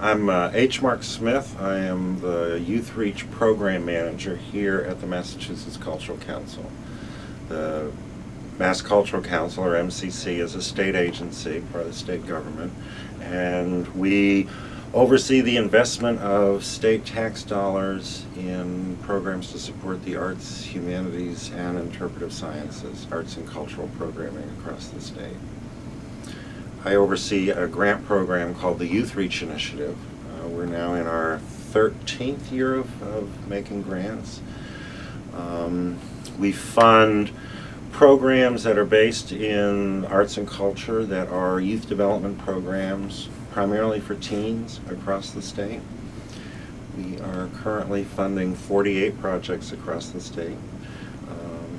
I'm H. Mark Smith. I am the Youth Reach Program Manager here at the Massachusetts Cultural Council. The Mass Cultural Council, or MCC, is a state agency, part of the state government, and we oversee the investment of state tax dollars in programs to support the arts, humanities, and interpretive sciences, arts and cultural programming across the state. I oversee a grant program called the Youth Reach Initiative. We're now in our 13th year of making grants. We fund programs that are based in arts and culture that are youth development programs, primarily for teens across the state. We are currently funding 48 projects across the state,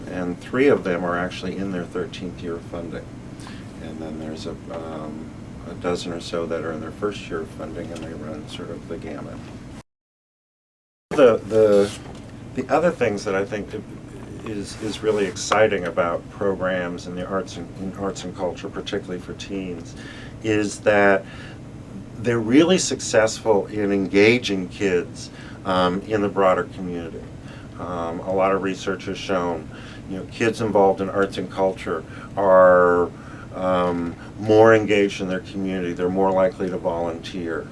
and 3 of them are actually in their 13th year of funding. And then there's a dozen or so that are in their first year of funding, and they run sort of the gamut. The other things that I think is really exciting about programs in the arts and culture, particularly for teens, is that they're really successful in engaging kids in the broader community. A lot of research has shown, kids involved in arts and culture are more engaged in their community. They're more likely to volunteer.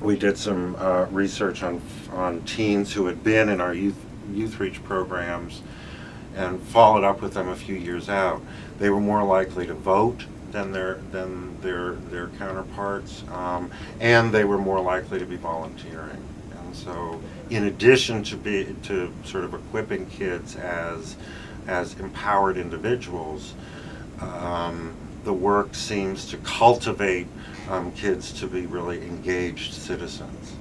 We did some research on teens who had been in our youth reach programs and followed up with them a few years out. They were more likely to vote than their counterparts, and they were more likely to be volunteering. And so, in addition to sort of equipping kids as empowered individuals, the work seems to cultivate kids to be really engaged citizens.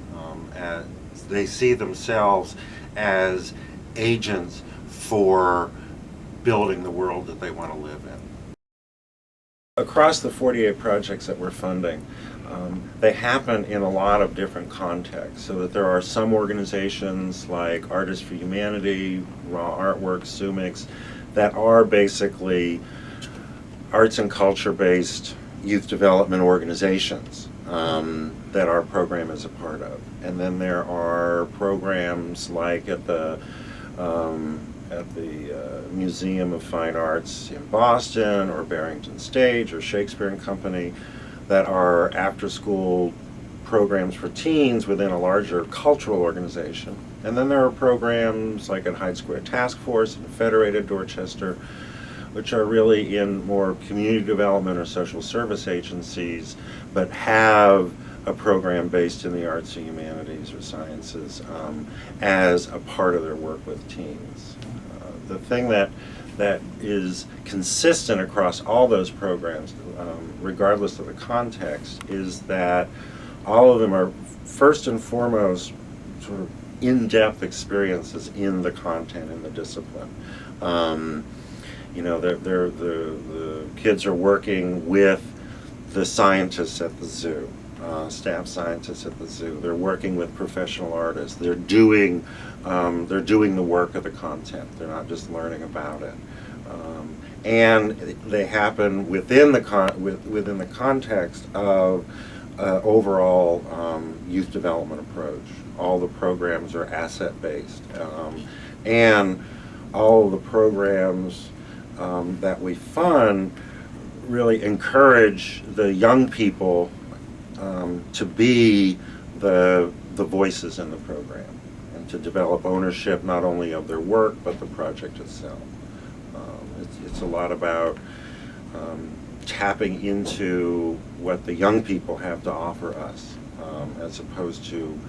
As they see themselves as agents for building the world that they want to live in. Across the 48 projects that we're funding, they happen in a lot of different contexts, so that there are some organizations like Artists for Humanity, Raw Artworks, Sumix, that are basically arts and culture-based youth development organizations that our program is a part of. And then there are programs like at the Museum of Fine Arts in Boston, or Barrington Stage, or Shakespeare and Company, that are after-school programs for teens within a larger cultural organization. And then there are programs like at Hyde Square Task Force and Federated Dorchester, which are really in more community development or social service agencies, but have a program based in the arts and humanities or sciences as a part of their work with teens. The thing that is consistent across all those programs, regardless of the context, is that all of them are first and foremost sort of in-depth experiences in the content and the discipline. The kids are working with the scientists at the zoo, staff scientists at the zoo. They're working with professional artists. They're doing the work of the content. They're not just learning about it. And they happen within the context of overall youth development approach. All the programs are asset-based, and all of the programs that we fund really encourage the young people to be the voices in the program, and to develop ownership not only of their work but the project itself. It's a lot about tapping into what the young people have to offer us, as opposed to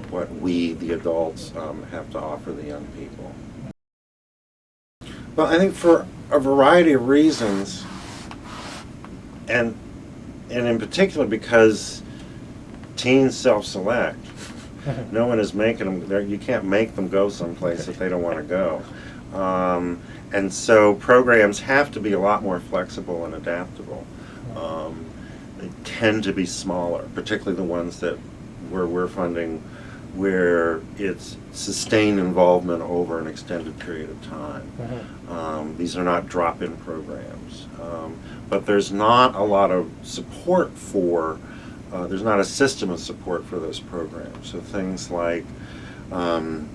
what we, the adults, have to offer the young people. Well, I think for a variety of reasons, and in particular because teens self-select. No one is making them. You can't make them go someplace if they don't want to go. And so programs have to be a lot more flexible and adaptable. They tend to be smaller, particularly the ones that we're funding, where it's sustained involvement over an extended period of time. These are not drop-in programs. But there's not a lot of support for there's not a system of support for those programs. So things like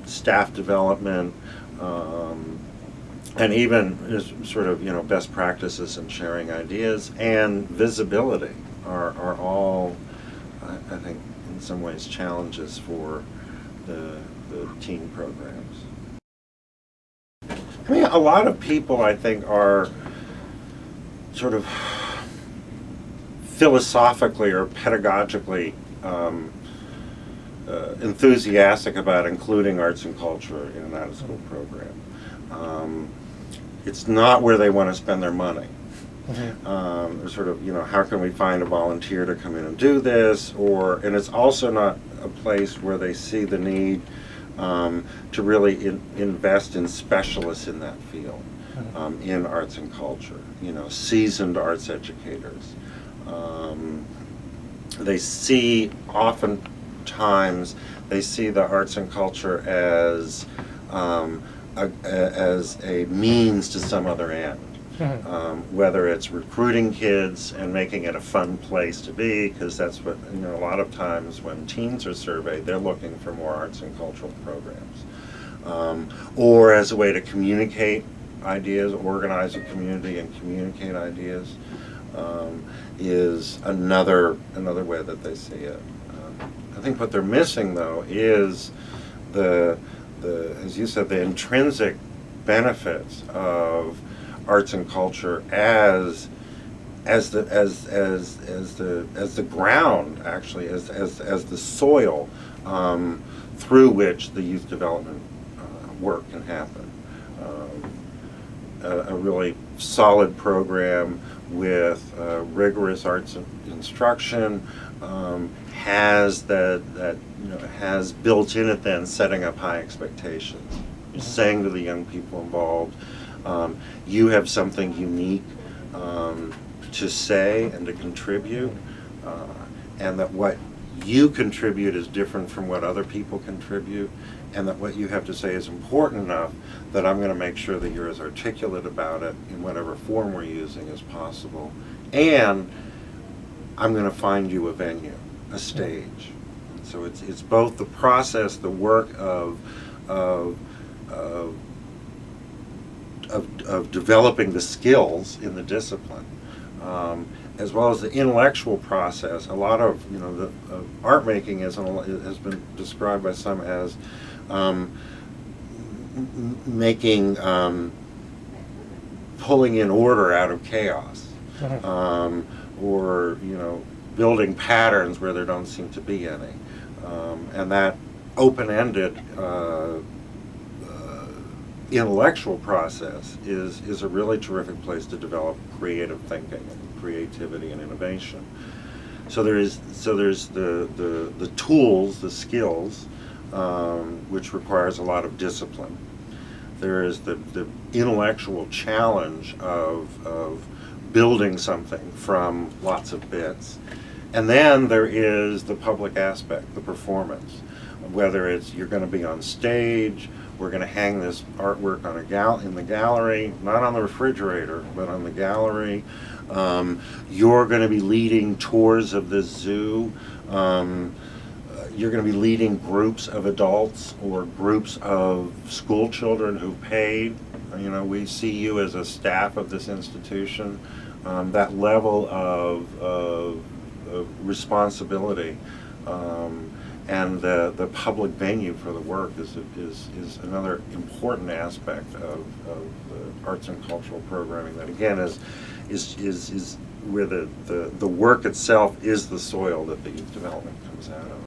staff development, and even sort of, you know, best practices in sharing ideas and visibility are all, I think, in some ways challenges for the teen programs. I mean, a lot of people, I think, are sort of philosophically or pedagogically enthusiastic about including arts and culture in an out-of-school program. It's not where they want to spend their money. They're sort of, you know, how can we find a volunteer to come in and do this? And it's also not a place where they see the need to really invest in specialists in that field, in arts and culture, you know, seasoned arts educators. They see, oftentimes, they see the arts and culture as a means to some other end. Whether it's recruiting kids and making it a fun place to be, because that's what, you know, a lot of times when teens are surveyed, they're looking for more arts and cultural programs. Or as a way to communicate ideas, organize a community and communicate ideas, is another way that they see it. I think what they're missing, though, is as you said, the intrinsic benefits of arts and culture as the ground, actually, as the soil through which the youth development work can happen. A really solid program with rigorous arts instruction has has built in it then setting up high expectations, saying to the young people involved, you have something unique to say and to contribute, and that what you contribute is different from what other people contribute, and that what you have to say is important enough that I'm going to make sure that you're as articulate about it in whatever form we're using as possible, and I'm going to find you a venue, a stage. So it's both the process, the work of developing the skills in the discipline, as well as the intellectual process. A lot of, you know, the art making has been described by some as making, pulling in order out of chaos, or, you know, building patterns where there don't seem to be any, and that open-ended intellectual process is a really terrific place to develop creative thinking and creativity and innovation. So there's the tools, the skills, which requires a lot of discipline. There is the intellectual challenge of building something from lots of bits. And then there is the public aspect, the performance. Whether it's you're going to be on stage, we're going to hang this artwork on in the gallery, not on the refrigerator, but on the gallery. You're going to be leading tours of the zoo. You're going to be leading groups of adults or groups of school children who've paid. You know, we see you as a staff of this institution. That level of responsibility and the public venue for the work is another important aspect of the arts and cultural programming that, again, is where the work itself is the soil that the youth development comes out of.